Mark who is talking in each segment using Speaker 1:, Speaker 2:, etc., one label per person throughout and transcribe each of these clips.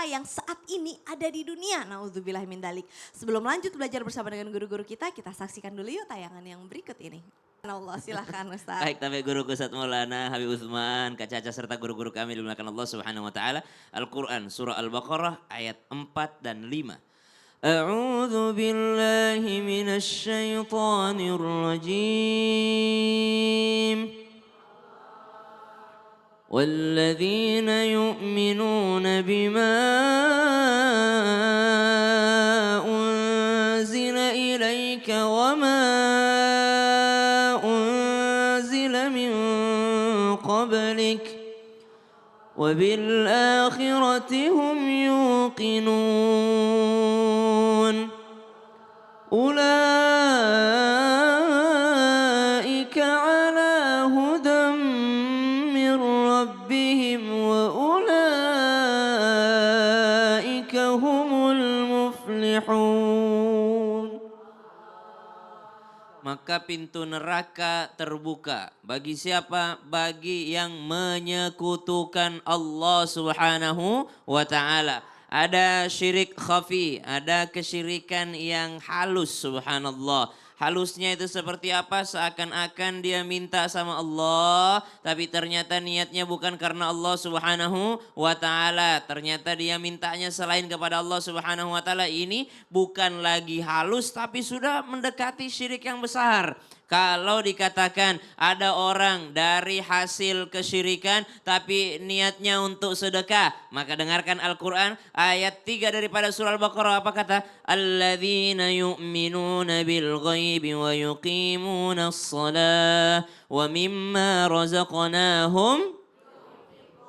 Speaker 1: kita yang saat ini ada di dunia. Nauzubillah min dalik. Sebelum lanjut belajar bersama dengan guru-guru kita saksikan dulu yuk tayangan yang berikut ini. Allah, silahkan Ustaz.
Speaker 2: Baik, tapi guru Ustaz Maulana Habib Utsman, Kak Caca serta guru-guru kami dimuliakan Allah Subhanahu wa taala. Al-Qur'an surah Al-Baqarah ayat 4 dan 5. A'udzu billahi minasy syaithanir rajim. والذين يؤمنون بما أنزل إليك وما أنزل من قبلك وبالآخرة هم يوقنون أولئك على هدى من ربهم وأولئك هم المفلحون. Maka pintu neraka terbuka. Bagi siapa? Bagi yang menyekutukan Allah Subhanahu wa ta'ala. Ada syirik khafi, ada kesyirikan yang halus, subhanallah. Halusnya itu seperti apa? Seakan-akan dia minta sama Allah, tapi ternyata niatnya bukan karena Allah Subhanahu wa ta'ala. Ternyata dia mintanya selain kepada Allah Subhanahu wa ta'ala. Ini bukan lagi halus, tapi sudah mendekati syirik yang besar. Kalau dikatakan ada orang dari hasil kesyirikan tapi niatnya untuk sedekah, maka dengarkan Al-Quran ayat 3 daripada surah Al-Baqarah. Apa kata? Alladzina yu'minuna bil ghaibi wa yuqimuna as-salah wa mimma razaqnahum.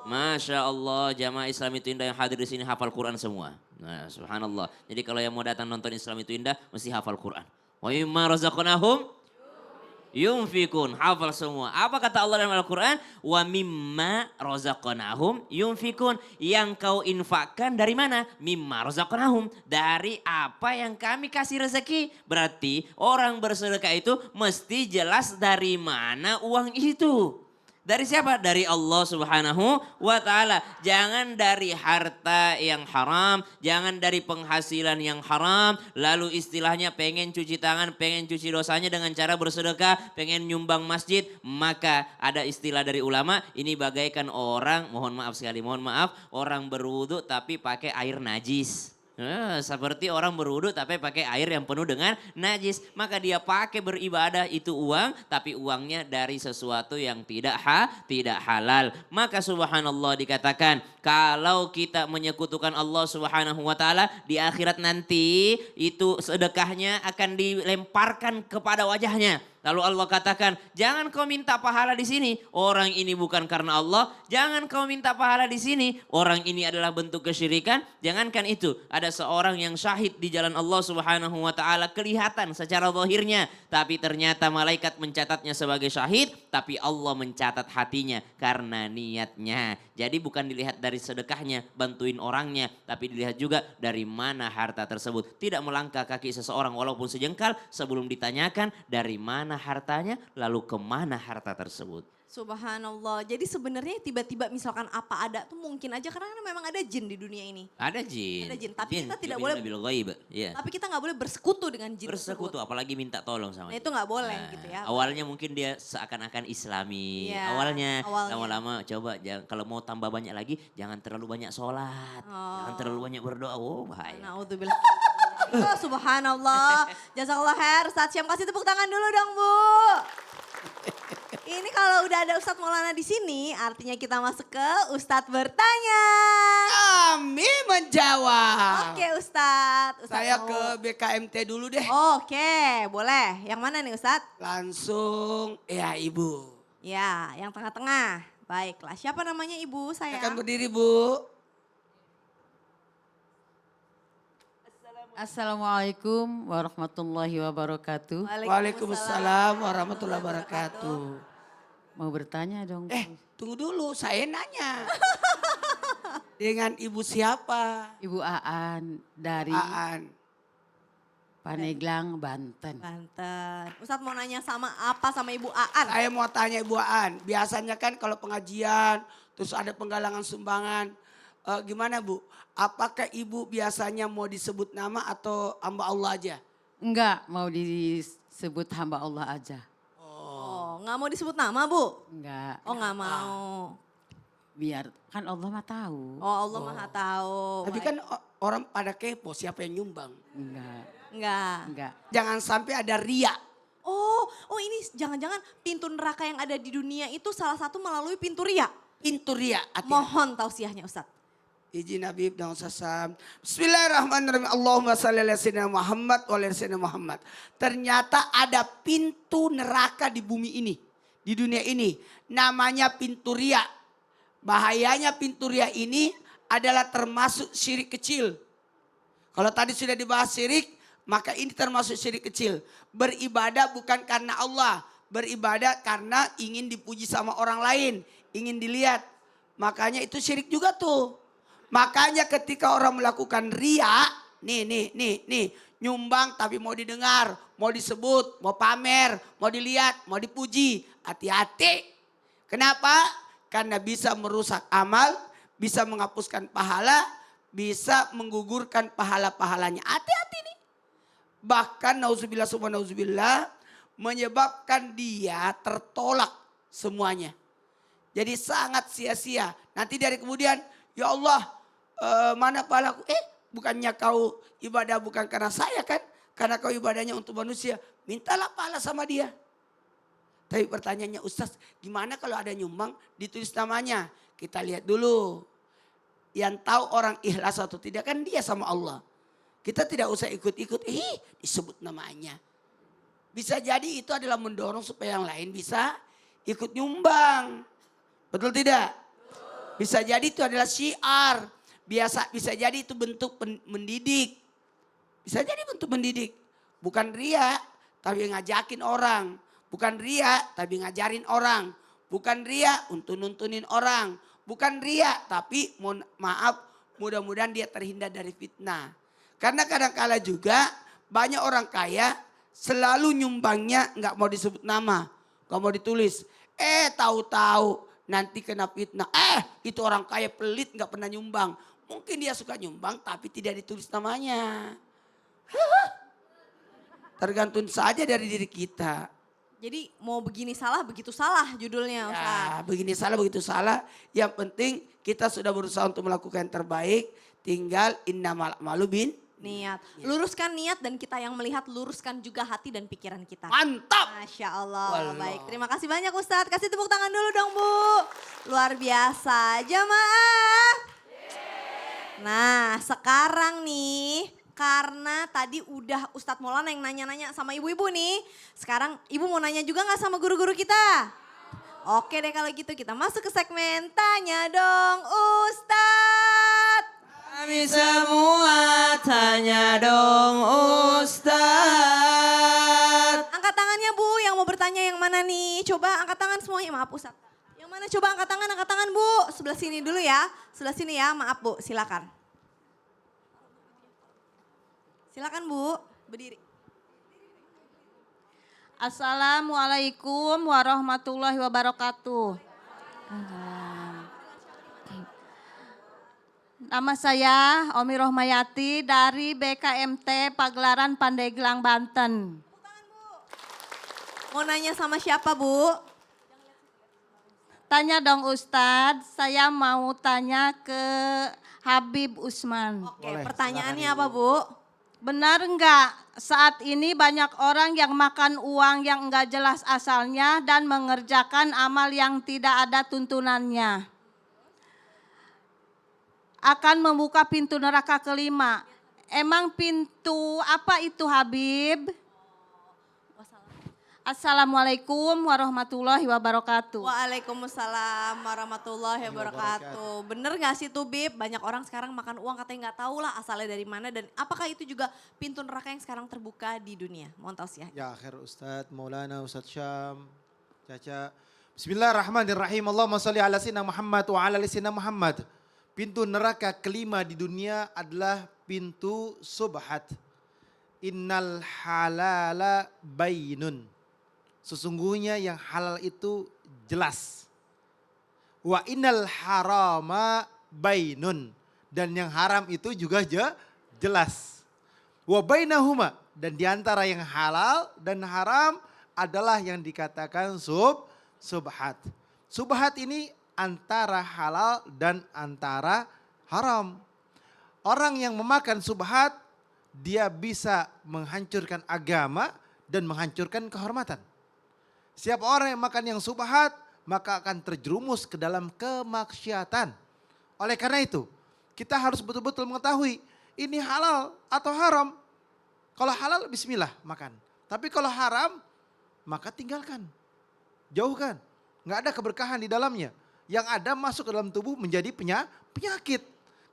Speaker 2: Masya Allah, jamaah Islam itu indah yang hadir di sini hafal Quran semua. Nah, subhanallah. Jadi kalau yang mau datang nonton Islam itu indah mesti hafal Quran. Wa mimma razaqnahum yunfikun, hafal semua. Apa kata Allah dalam Al-Quran? Wa mimma rozaqnahum yunfikun. Yang kau infakkan dari mana? Mimma rozaqnahum. Dari apa yang kami kasih rezeki. Berarti orang bersedekah itu mesti jelas dari mana uang itu. Dari siapa? Dari Allah Subhanahu wa ta'ala. Jangan dari harta yang haram. Jangan dari penghasilan yang haram. Lalu istilahnya pengen cuci tangan, pengen cuci dosanya dengan cara bersedekah, pengen nyumbang masjid. Maka ada istilah dari ulama, ini bagaikan orang, mohon maaf sekali, mohon maaf. Orang berwudu tapi pakai air najis. Seperti orang berwudu tapi pakai air yang penuh dengan najis. Maka dia pakai beribadah itu uang, tapi uangnya dari sesuatu yang tidak halal. Maka subhanallah dikatakan kalau kita menyekutukan Allah Subhanahu wa ta'ala di akhirat nanti itu sedekahnya akan dilemparkan kepada wajahnya. Lalu Allah katakan, jangan kau minta pahala di sini. Orang ini bukan karena Allah. Jangan kau minta pahala di sini. Orang ini adalah bentuk kesyirikan. Jangankan itu. Ada seorang yang syahid di jalan Allah Subhanahu wa ta'ala. Kelihatan secara zahirnya. Tapi ternyata malaikat mencatatnya sebagai syahid. Tapi Allah mencatat hatinya karena niatnya. Jadi bukan dilihat dari sedekahnya, bantuin orangnya. Tapi dilihat juga dari mana harta tersebut. Tidak melangkah kaki seseorang walaupun sejengkal sebelum ditanyakan dari mana hartanya, lalu kemana harta tersebut.
Speaker 1: Subhanallah. Jadi sebenarnya tiba-tiba misalkan apa ada tuh mungkin aja karena memang ada jin di dunia ini.
Speaker 2: Ada jin.
Speaker 1: Ada jin, tapi
Speaker 2: Jin,
Speaker 1: kita tidak
Speaker 2: yu'minuna
Speaker 1: boleh.
Speaker 2: bil ghaib. Iya.
Speaker 1: Tapi kita nggak boleh bersekutu dengan jin
Speaker 2: Bersekutu,
Speaker 1: tersebut.
Speaker 2: apalagi minta tolong sama
Speaker 1: Nah,
Speaker 2: jin.
Speaker 1: itu nggak boleh gitu ya.
Speaker 2: Awalnya mungkin dia seakan-akan Islami.
Speaker 1: Iya,
Speaker 2: awalnya
Speaker 1: awalnya.
Speaker 2: lama-lama coba kalau mau tambah banyak lagi jangan terlalu banyak sholat. Jangan terlalu banyak berdoa. Oh bahaya.
Speaker 1: Naudzubillah. Oh, subhanallah. Jazakallah khair. Ustadz Syam kasih tepuk tangan dulu dong, Bu. Ini kalau udah ada Ustadz Maulana di sini, artinya kita masuk ke Ustadz bertanya.
Speaker 3: Kami menjawab.
Speaker 1: Oke Ustadz.
Speaker 3: Saya ke BKMT dulu deh.
Speaker 1: Oke, boleh. Yang mana nih Ustadz?
Speaker 3: Langsung ya Ibu.
Speaker 1: Ya, yang tengah-tengah. Baiklah, siapa namanya Ibu saya?
Speaker 3: Akan berdiri Bu.
Speaker 4: Assalamualaikum warahmatullahi wabarakatuh.
Speaker 3: Waalaikumsalam warahmatullahi wabarakatuh.
Speaker 4: Mau bertanya dong.
Speaker 3: Tunggu dulu, saya nanya. Dengan Ibu siapa?
Speaker 4: Ibu Aan dari
Speaker 3: Aan.
Speaker 4: Paneglang, Banten.
Speaker 1: Banten. Ustadz mau nanya sama apa sama Ibu Aan?
Speaker 3: Saya mau tanya Ibu Aan. Biasanya kan kalau pengajian, terus ada penggalangan sumbangan. Gimana Bu? Apakah Ibu biasanya mau disebut nama atau hamba Allah aja?
Speaker 4: Enggak, mau disebut hamba Allah aja.
Speaker 1: Oh, nggak mau disebut nama Bu?
Speaker 4: Enggak,
Speaker 1: Oh nggak mau.
Speaker 4: biar kan Allah mah tahu.
Speaker 1: Oh Allah maha tahu.
Speaker 3: Tapi
Speaker 1: Baik.
Speaker 3: kan orang pada kepo siapa yang nyumbang.
Speaker 4: Enggak,
Speaker 1: Enggak.
Speaker 4: enggak.
Speaker 3: Jangan sampai ada ria.
Speaker 1: Oh ini jangan-jangan pintu neraka yang ada di dunia itu salah satu melalui pintu ria.
Speaker 3: Pintu ria. Hati-hati.
Speaker 1: Mohon tausiahnya Ustadz.
Speaker 3: Izin Habib dan Ustaz Sam. Bismillahirrahmanirrahim. Allahumma salli ala sayyidina Muhammad wa ala sayyidina Muhammad. Ternyata ada pintu neraka di bumi ini. Di dunia ini. Namanya pintu ria. Bahayanya pintu ria ini adalah termasuk syirik kecil. Kalau tadi sudah dibahas syirik, maka ini termasuk syirik kecil. Beribadah bukan karena Allah. Beribadah karena ingin dipuji sama orang lain. Ingin dilihat. Makanya itu syirik juga tuh. Makanya ketika orang melakukan ria, nih, nyumbang tapi mau didengar, mau disebut, mau pamer, mau dilihat, mau dipuji. Hati-hati. Kenapa? Karena bisa merusak amal, bisa menghapuskan pahala, bisa menggugurkan pahala-pahalanya. Hati-hati nih. Bahkan nauzubillah subhanauzubillah menyebabkan dia tertolak semuanya. Jadi sangat sia-sia. Nanti dari kemudian, ya Allah, mana pahalaku? Bukannya kau ibadah bukan karena saya kan? Karena kau ibadahnya untuk manusia. Mintalah pahala sama dia. Tapi pertanyaannya Ustaz, gimana kalau ada nyumbang ditulis namanya? Kita lihat dulu. Yang tahu orang ikhlas atau tidak kan dia sama Allah. Kita tidak usah ikut-ikut, disebut namanya. Bisa jadi itu adalah mendorong supaya yang lain bisa ikut nyumbang. Betul tidak? Bisa jadi itu adalah syiar. Bisa jadi itu bentuk mendidik. Bisa jadi bentuk mendidik. Bukan ria, tapi ngajakin orang. Bukan ria, tapi ngajarin orang. Bukan ria untuk nuntunin orang. Bukan ria, tapi maaf, mudah-mudahan dia terhindar dari fitnah. Karena kadang-kala juga banyak orang kaya selalu nyumbangnya nggak mau disebut nama. Nggak mau ditulis. Tahu-tahu nanti kena fitnah. Itu orang kaya pelit nggak pernah nyumbang. Mungkin dia suka nyumbang tapi tidak ditulis namanya. Tergantung saja dari diri kita.
Speaker 1: Jadi mau begini salah begitu salah judulnya Ustadz.
Speaker 3: Ya, begini salah begitu salah. Yang penting kita sudah berusaha untuk melakukan yang terbaik. Tinggal innamal a'malu bin
Speaker 1: Niat. Luruskan niat dan kita yang melihat luruskan juga hati dan pikiran kita.
Speaker 3: mantap.
Speaker 1: Masya Allah.
Speaker 3: Wallah.
Speaker 1: Baik, terima kasih banyak Ustadz. Kasih tepuk tangan dulu dong Bu. Luar biasa. Jamaah. Nah sekarang nih, karena tadi udah Ustadz Maulana yang nanya-nanya sama ibu-ibu nih. Sekarang ibu mau nanya juga gak sama guru-guru kita? Oke deh kalau gitu kita masuk ke segmen Tanya Dong Ustadz.
Speaker 2: Kami semua tanya dong Ustadz.
Speaker 1: Angkat tangannya Bu, yang mau bertanya yang mana nih? Coba angkat tangan semuanya, maaf Ustadz. Yang mana coba angkat tangan Bu. Sebelah sini dulu ya, sebelah sini ya, maaf Bu, silakan. Silakan Bu, berdiri.
Speaker 5: Assalamualaikum warahmatullahi wabarakatuh. Nama saya Omi Rohmayati dari BKMT Pagelaran Pandeglang, Banten.
Speaker 1: Mau nanya sama siapa Bu?
Speaker 5: Tanya dong Ustadz, saya mau tanya ke Habib Usman.
Speaker 1: Oke, pertanyaannya apa Bu?
Speaker 5: Benar enggak saat ini banyak orang yang makan uang yang enggak jelas asalnya dan mengerjakan amal yang tidak ada tuntunannya? Akan membuka pintu neraka kelima. Emang pintu apa itu Habib? Assalamualaikum warahmatullahi wabarakatuh.
Speaker 1: Waalaikumsalam warahmatullahi wabarakatuh. Bener gak sih tuh Bib? Banyak orang sekarang makan uang katanya gak tahu lah asalnya dari mana. Dan apakah itu juga pintu neraka yang sekarang terbuka di dunia? Mohon tausiah.
Speaker 6: Ya akhir Ustadz Maulana, Ustadz Syam, Caca. Bismillahirrahmanirrahim. Allahumma salli ala sayyidina Muhammad wa ala ali sayyidina Muhammad. Pintu neraka kelima di dunia adalah pintu subhat. Innal halala bainun. Sesungguhnya yang halal itu jelas. Wa innal harama bainun. Dan yang haram itu juga jelas. Wa bainahuma, dan diantara yang halal dan haram adalah yang dikatakan subhat. Subhat ini antara halal dan antara haram. Orang yang memakan subhat, dia bisa menghancurkan agama dan menghancurkan kehormatan. Siapa orang yang makan yang subhat, maka akan terjerumus ke dalam kemaksiatan. Oleh karena itu, kita harus betul-betul mengetahui ini halal atau haram. Kalau halal, bismillah makan. Tapi kalau haram, maka tinggalkan. Jauhkan. Nggak ada keberkahan di dalamnya. Yang ada masuk ke dalam tubuh menjadi penyakit.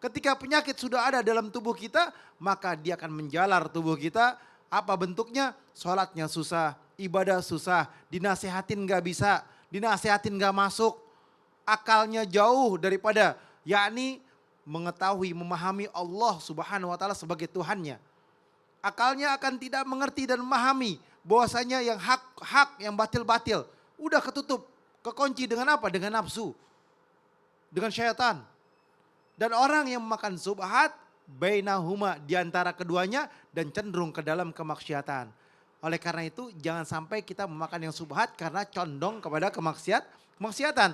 Speaker 6: Ketika penyakit sudah ada dalam tubuh kita, maka dia akan menjalar tubuh kita. Apa bentuknya? Sholatnya susah, ibadah susah, dinasehatin nggak bisa, dinasehatin nggak masuk. Akalnya jauh daripada, yakni mengetahui, memahami Allah Subhanahu wa Ta'ala sebagai Tuhannya. Akalnya akan tidak mengerti dan memahami bahwasanya yang hak, yang batil-batil. Udah ketutup, kekunci dengan apa? Dengan nafsu, dengan syaitan. Dan orang yang makan subhat, bainahuma, diantara keduanya, dan cenderung ke dalam kemaksiatan. Oleh karena itu jangan sampai kita memakan yang subhat karena condong kepada kemaksiatan.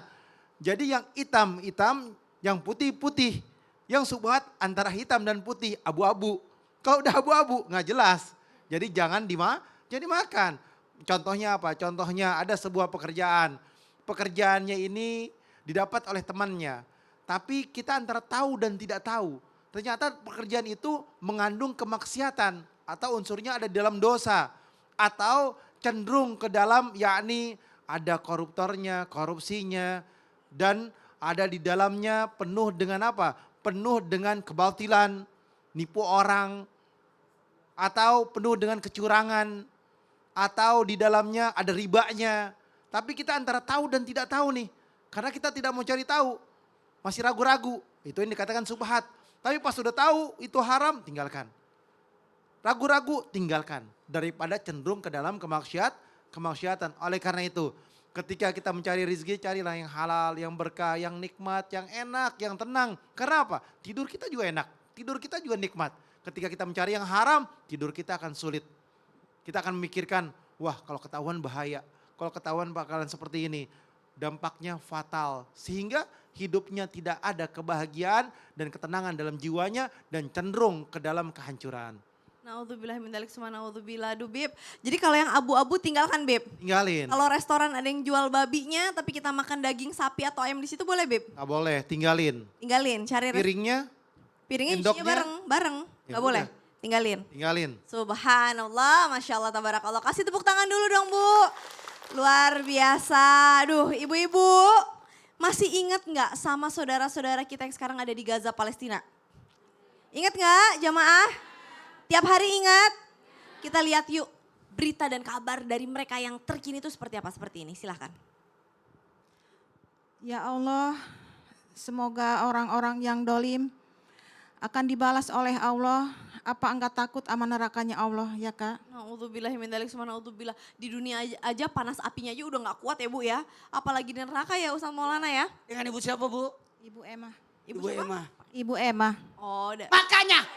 Speaker 6: Jadi yang hitam-hitam, yang putih-putih. Yang subhat antara hitam dan putih, abu-abu. Kalau udah abu-abu nggak jelas. Jadi jangan dimakan. Contohnya apa? Contohnya ada sebuah pekerjaan. Pekerjaannya ini didapat oleh temannya. Tapi kita antara tahu dan tidak tahu. Ternyata pekerjaan itu mengandung kemaksiatan. Atau unsurnya ada di dalam dosa. Atau cenderung ke dalam, yakni ada koruptornya, korupsinya. Dan ada di dalamnya penuh dengan apa? Penuh dengan kebatilan, nipu orang. Atau penuh dengan kecurangan. Atau di dalamnya ada ribanya. Tapi kita antara tahu dan tidak tahu nih. Karena kita tidak mau cari tahu. Masih ragu-ragu. Itu yang dikatakan subhat. Tapi pas sudah tahu itu haram, tinggalkan. Ragu-ragu, tinggalkan. Daripada cenderung ke dalam kemaksiatan. Oleh karena itu, ketika kita mencari rezeki, carilah yang halal, yang berkah, yang nikmat, yang enak, yang tenang. Karena apa? Tidur kita juga enak. Tidur kita juga nikmat. Ketika kita mencari yang haram, tidur kita akan sulit. Kita akan memikirkan, wah kalau ketahuan bahaya. Kalau ketahuan bakalan seperti ini. Dampaknya fatal. Sehingga hidupnya tidak ada kebahagiaan dan ketenangan dalam jiwanya. Dan cenderung ke dalam kehancuran.
Speaker 1: Naudzubillah min dzalik, summa naudzubillah. Aduh Bib, jadi kalau yang abu-abu tinggalkan Bib.
Speaker 6: Tinggalin.
Speaker 1: Kalau restoran ada yang jual babinya tapi kita makan daging sapi atau ayam di situ boleh Bib?
Speaker 6: Gak boleh, tinggalin.
Speaker 1: Tinggalin, cari
Speaker 6: Piringnya,
Speaker 1: piringnya
Speaker 6: endoknya?
Speaker 1: isinya bareng,
Speaker 6: Ya
Speaker 1: gak boleh?
Speaker 6: udah.
Speaker 1: Tinggalin.
Speaker 6: tinggalin.
Speaker 1: Subhanallah, Masya Allah, tabarakallah. Kasih tepuk tangan dulu dong Bu. Luar biasa. Aduh ibu-ibu, masih ingat gak sama saudara-saudara kita yang sekarang ada di Gaza, Palestina? Ingat gak jamaah? Tiap hari ingat? Kita lihat yuk berita dan kabar dari mereka yang terkini itu seperti apa? Seperti ini, silahkan.
Speaker 7: Ya Allah, semoga orang-orang yang dolim akan dibalas oleh Allah. Apa enggak takut sama nerakanya Allah ya Kak?
Speaker 1: Naudzubillah min dzalik, summa naudzubillah. Di dunia aja panas apinya aja udah gak kuat ya Bu ya. Apalagi di neraka ya Ustaz Maulana ya.
Speaker 3: Dengan ibu siapa Bu?
Speaker 7: Ibu Emma.
Speaker 1: Ibu
Speaker 3: Ibu
Speaker 1: siapa?
Speaker 3: Emma.
Speaker 7: Ibu Emma.
Speaker 1: Oh,
Speaker 3: Makanya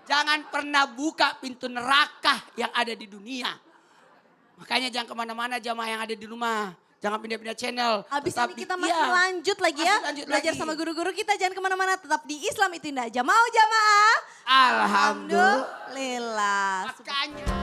Speaker 3: jangan pernah buka pintu neraka yang ada di dunia. Makanya jangan kemana-mana jamaah yang ada di rumah. Jangan pindah-pindah channel.
Speaker 1: Habis
Speaker 3: Tetap
Speaker 1: ini kita
Speaker 3: di-
Speaker 1: masih
Speaker 3: iya.
Speaker 1: lanjut lagi ya.
Speaker 3: Masih lanjut
Speaker 1: Belajar
Speaker 3: lagi.
Speaker 1: sama guru-guru kita, jangan kemana-mana, tetap di Islam itu indah aja. Mau jamaah?
Speaker 3: Alhamdulillah.
Speaker 1: Alhamdulillah.
Speaker 3: Makanya.